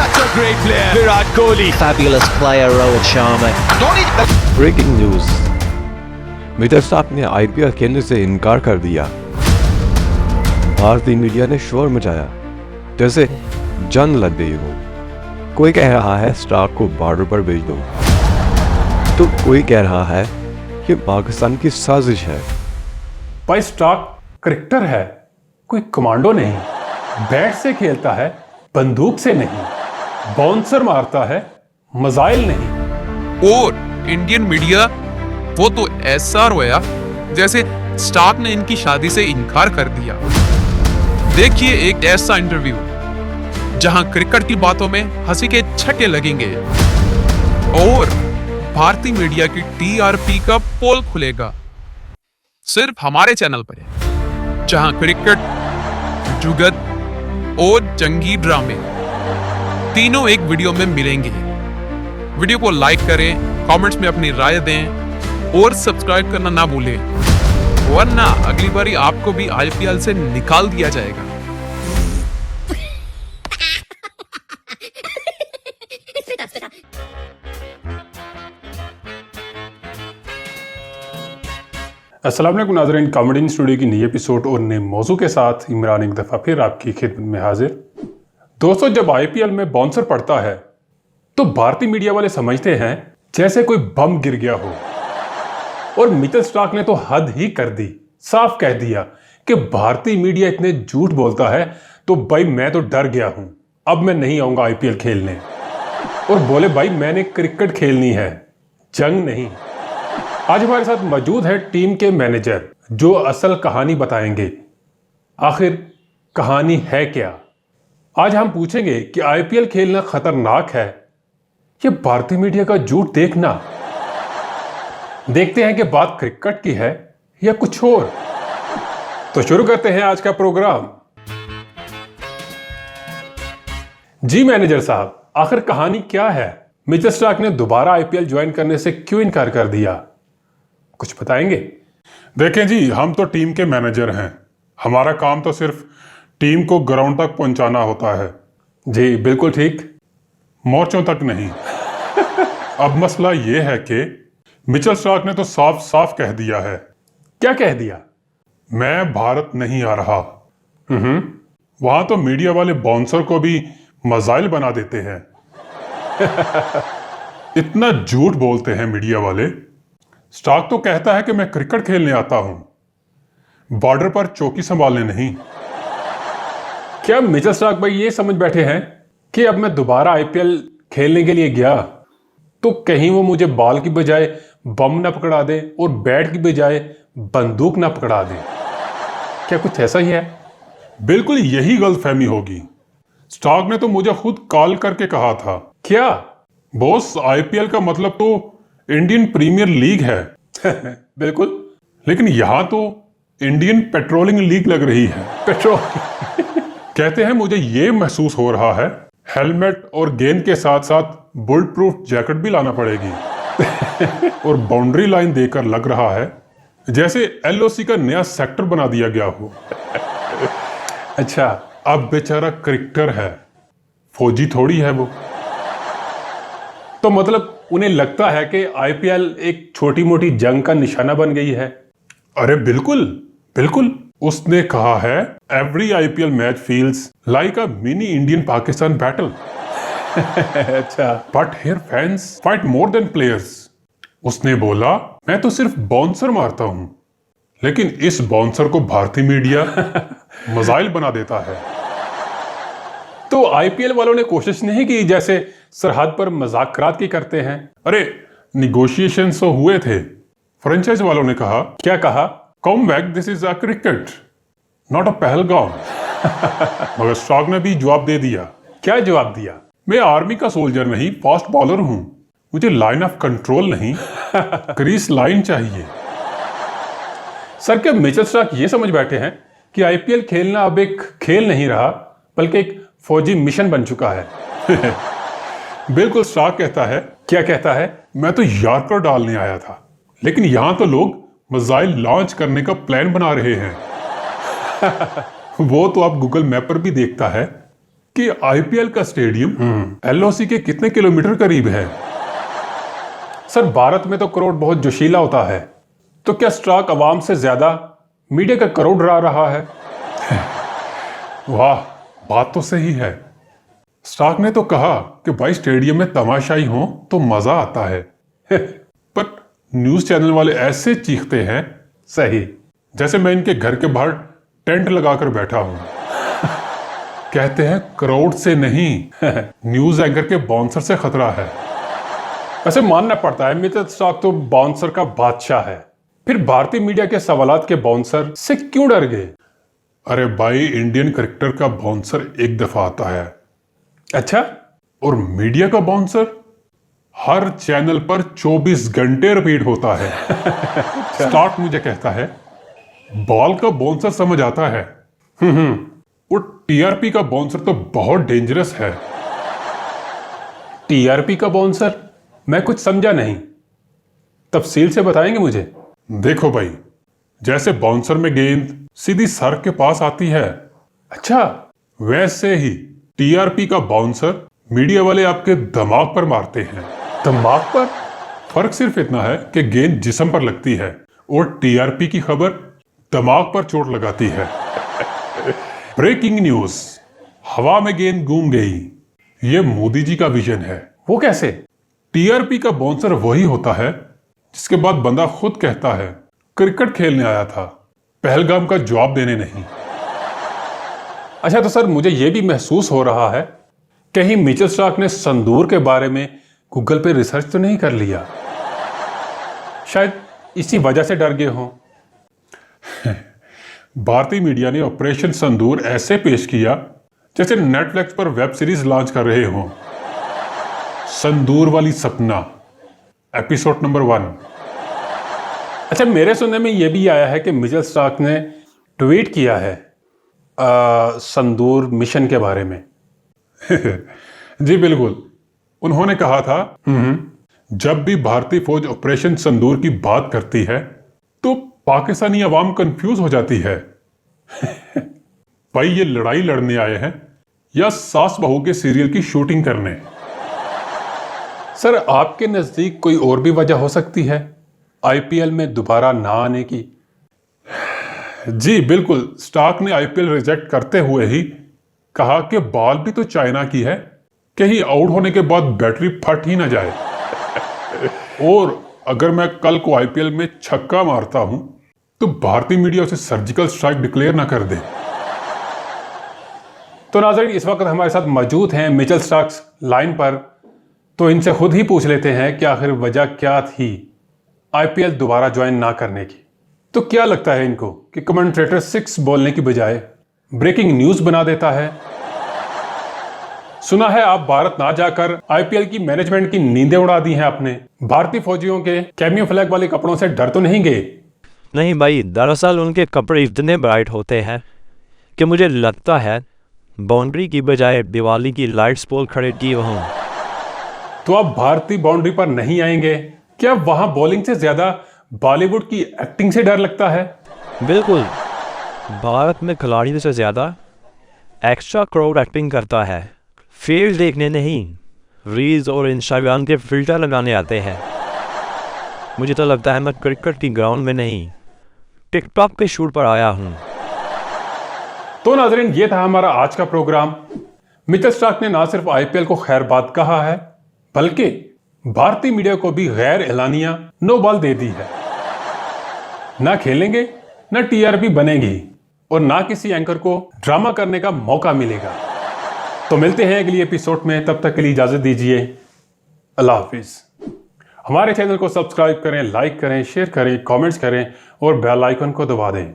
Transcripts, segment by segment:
Such a great player, Virat Kohli. Fabulous player, Rohit Sharma. Breaking news, Mitchell Starc ने IPL खेलने से इनकार कर दिया। भारतीय मीडिया ने शोर मचाया जैसे जंग लग गई हो। कोई कह रहा है स्टार्क को बॉर्डर पर भेज दो, तो कोई कह रहा है कि पाकिस्तान की साजिश है। भाई स्टार्क क्रिकेटर है, कोई कमांडो नहीं। बैट से खेलता है, बंदूक से नहीं। बाउंसर मारता है, मिसाइल नहीं। और इंडियन मीडिया वो तो ऐसा रोया जैसे स्टार्क ने इनकी शादी से इनकार कर दिया। देखिए एक ऐसा इंटरव्यू जहां क्रिकेट की बातों में हंसी के छक्के लगेंगे और भारतीय मीडिया की टीआरपी का पोल खुलेगा सिर्फ हमारे चैनल पर, जहां क्रिकेट, जुगत और जंगी ड्रामे तीनों एक वीडियो में मिलेंगे। वीडियो को लाइक करें, कमेंट्स में अपनी राय दें और सब्सक्राइब करना ना भूलें, वरना अगली बारी आपको भी आईपीएल से निकाल दिया जाएगा। अस्सलाम वालेकुम नाज़रीन, कॉमेडी स्टूडियो की नई एपिसोड और नए मौजू के साथ इमरान एक दफ़ा फिर आपकी खिदमत में हाजिर। दोस्तों, जब आईपीएल में बाउंसर पड़ता है तो भारतीय मीडिया वाले समझते हैं जैसे कोई बम गिर गया हो। और मिचेल स्टार्क ने तो हद ही कर दी, साफ कह दिया कि भारतीय मीडिया इतने झूठ बोलता है तो भाई मैं तो डर गया हूं, अब मैं नहीं आऊंगा आईपीएल खेलने। और बोले भाई मैंने क्रिकेट खेलनी है, जंग नहीं। आज हमारे साथ मौजूद है टीम के मैनेजर जो असल कहानी बताएंगे। आखिर कहानी है क्या? आज हम पूछेंगे कि आईपीएल खेलना खतरनाक है या भारतीय मीडिया का झूठ देखना। देखते हैं कि बात क्रिकेट की है या कुछ और। तो शुरू करते हैं आज का प्रोग्राम। जी मैनेजर साहब, आखिर कहानी क्या है? मिचेल स्टार्क ने दोबारा आईपीएल ज्वाइन करने से क्यों इनकार कर दिया, कुछ बताएंगे? देखें जी, हम तो टीम के मैनेजर हैं। हमारा काम तो सिर्फ टीम को ग्राउंड तक पहुंचाना होता है। जी बिल्कुल ठीक, मोर्चों तक नहीं। अब मसला ये है कि मिचेल स्टार्क ने तो साफ साफ कह दिया है। क्या कह दिया? मैं भारत नहीं आ रहा। वहां तो मीडिया वाले बाउंसर को भी मिसाइल बना देते हैं। इतना झूठ बोलते हैं मीडिया वाले। स्टार्क तो कहता है कि मैं क्रिकेट खेलने आता हूं, बॉर्डर पर चौकी संभालने नहीं। क्या मिचेल स्टार्क भाई ये समझ बैठे हैं कि अब मैं दोबारा आईपीएल खेलने के लिए गया तो कहीं वो मुझे बॉल की बजाय बम ना पकड़ा दे और बैट की बजाय बंदूक ना पकड़ा दे? क्या कुछ ऐसा ही है? बिल्कुल यही गलतफहमी होगी। स्टार्क ने तो मुझे खुद कॉल करके कहा था। क्या? बॉस, आईपीएल का मतलब तो इंडियन प्रीमियर लीग है। बिल्कुल, लेकिन यहां तो इंडियन पेट्रोलिंग लीग लग रही है। पेट्रोल कहते हैं मुझे ये महसूस हो रहा है हेलमेट और गेंद के साथ साथ बुलेट प्रूफ जैकेट भी लाना पड़ेगी। और बाउंड्री लाइन देकर लग रहा है जैसे एलओसी का नया सेक्टर बना दिया गया हो। अच्छा, अब बेचारा क्रिकेटर है, फौजी थोड़ी है वो। तो मतलब उन्हें लगता है कि आईपीएल एक छोटी मोटी जंग का निशाना बन गई है? अरे बिल्कुल बिल्कुल। उसने कहा है every IPL match feels like a mini Indian Pakistan battle. अच्छा, but here fans fight more than players. उसने बोला मैं तो सिर्फ बाउंसर मारता हूं, लेकिन इस बाउंसर को भारतीय मीडिया मिसाइल बना देता है। तो आईपीएल वालों ने कोशिश नहीं की जैसे सरहद पर मजाकरात की करते हैं? अरे निगोशिएशन तो हुए थे। फ्रेंचाइज वालों ने कहा, क्या कहा? Come back, this is a cricket not a Pahalgam. मगर स्टार्क ने भी जवाब दे दिया। क्या जवाब दिया? मैं आर्मी का सोल्जर नहीं, फास्ट बॉलर हूं। मुझे लाइन ऑफ कंट्रोल नहीं, क्रीज लाइन चाहिए। सर, क्या मिचेल स्टार्क ये समझ बैठे हैं कि आईपीएल खेलना अब एक खेल नहीं रहा बल्कि एक फौजी मिशन बन चुका है? बिल्कुल, स्टार्क कहता है। क्या कहता है? मैं तो यार्कर डालने आया था, लेकिन यहां तो लोग मिसाइल लॉन्च करने का प्लान बना रहे हैं। वो तो आप गूगल मैप पर भी देखता है कि आईपीएल का स्टेडियम एलओसी के कितने किलोमीटर करीब है? सर भारत में तो करोड़ बहुत जोशीला होता है, तो क्या स्टार्क आवाम से ज्यादा मीडिया का करोड़ उड़ा रहा है? वाह, बात तो सही है। स्टार्क ने तो कहा कि भाई स्टेडियम में तमाशाई हो तो मजा आता है। पर न्यूज चैनल वाले ऐसे चीखते हैं सही, जैसे मैं इनके घर के बाहर टेंट लगाकर बैठा हूं। कहते हैं क्राउड से नहीं, न्यूज एंकर के बाउंसर से खतरा है। वैसे मानना पड़ता है मिचेल स्टार्क तो बाउंसर का बादशाह है, फिर भारतीय मीडिया के सवालात के बाउंसर से क्यों डर गए? अरे भाई, इंडियन क्रिकेटर का बाउंसर एक दफा आता है। अच्छा, और मीडिया का बाउंसर हर चैनल पर 24 घंटे रिपीट होता है। स्टार्क मुझे कहता है बॉल का बाउंसर समझ आता है, और टीआरपी का बाउंसर तो बहुत डेंजरस है। टीआरपी का बाउंसर? मैं कुछ समझा नहीं, तफसील से बताएंगे मुझे? देखो भाई, जैसे बाउंसर में गेंद सीधी सर के पास आती है, अच्छा, वैसे ही टीआरपी का बाउंसर मीडिया वाले आपके दिमाग पर मारते हैं। दिमाग पर? फर्क सिर्फ इतना है कि गेंद जिस्म पर लगती है और टीआरपी की खबर दिमाग पर चोट लगाती है। ब्रेकिंग न्यूज, हवा में गेंद गूम गई, ये मोदी जी का विजन है। वो कैसे? टीआरपी का बाउंसर वही होता है जिसके बाद बंदा खुद कहता है क्रिकेट खेलने आया था, पहलगाम का जवाब देने नहीं। अच्छा, तो सर मुझे यह भी महसूस हो रहा है कहीं मिचेल स्टार्क ने संदूर के बारे में गूगल पे रिसर्च तो नहीं कर लिया? शायद इसी वजह से डर गए हों। भारतीय मीडिया ने ऑपरेशन संदूर ऐसे पेश किया जैसे नेटफ्लिक्स पर वेब सीरीज लॉन्च कर रहे हों। संदूर वाली सपना, एपिसोड नंबर 1। अच्छा, मेरे सुनने में यह भी आया है कि मिचेल स्टार्क ने ट्वीट किया है संदूर मिशन के बारे में। जी बिल्कुल, उन्होंने कहा था जब भी भारतीय फौज ऑपरेशन संदूर की बात करती है तो पाकिस्तानी अवाम कंफ्यूज हो जाती है। भाई, ये लड़ाई लड़ने आए हैं या सास बहू के सीरियल की शूटिंग करने? सर, आपके नजदीक कोई और भी वजह हो सकती है आईपीएल में दोबारा ना आने की? जी बिल्कुल, स्टार्क ने आईपीएल रिजेक्ट करते हुए ही कहा कि बॉल भी तो चाइना की है, कहीं आउट होने के बाद बैटरी फट ही ना जाए। और अगर मैं कल को आईपीएल में छक्का मारता हूं तो भारतीय मीडिया उसे सर्जिकल स्ट्राइक डिक्लेयर ना कर दे। तो नाज़रीन, इस वक्त हमारे साथ मौजूद हैं मिचेल स्टार्क लाइन पर, तो इनसे खुद ही पूछ लेते हैं कि आखिर वजह क्या थी आईपीएल दोबारा ज्वाइन ना करने की। तो क्या लगता है इनको कि कमेंटेटर 6 बोलने की बजाय ब्रेकिंग न्यूज बना देता है? सुना है आप भारत ना जाकर आईपीएल की मैनेजमेंट की नींदें उड़ा दी हैं आपने। भारतीय फौजियों के कैमियो फ्लैग वाले कपड़ों से डर तो नहीं गए? नहीं भाई, दरअसल उनके कपड़े इतने ब्राइट होते हैं कि मुझे लगता है बाउंड्री की बजाय दिवाली की लाइट्स पोल खड़े किए हों। तो आप भारतीय बाउंड्री पर नहीं आएंगे? क्या वहां बॉलिंग से ज्यादा बॉलीवुड की एक्टिंग से डर लगता है? बिल्कुल, भारत में खिलाड़ियों से ज़्यादा एक्स्ट्रा क्राउड एक्टिंग करता है। फील्ड देखने नहीं, रील्स और इंस्टाग्राम के फिल्टर लगाने आते हैं। मुझे तो लगता है मैं क्रिकेट की ग्राउंड में नहीं, टिकटॉक के शूट पर आया हूँ। तो नाज़रीन, ये था हमारा आज का प्रोग्राम। मिचेल स्टार्क ने ना सिर्फ आईपीएल को खैर बात कहा है, बल्कि भारतीय मीडिया को भी गैर एलानिया नो बॉल दे दी है। ना खेलेंगे, ना टीआरपी बनेगी, और ना किसी एंकर को ड्रामा करने का मौका मिलेगा। तो मिलते हैं अगली एपिसोड में, तब तक के लिए इजाजत दीजिए। अल्लाह हाफिज। हमारे चैनल को सब्सक्राइब करें, लाइक करें, शेयर करें, कमेंट्स करें और बेल आइकन को दबा दें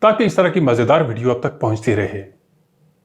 ताकि इस तरह की मजेदार वीडियो अब तक पहुंचती रहे।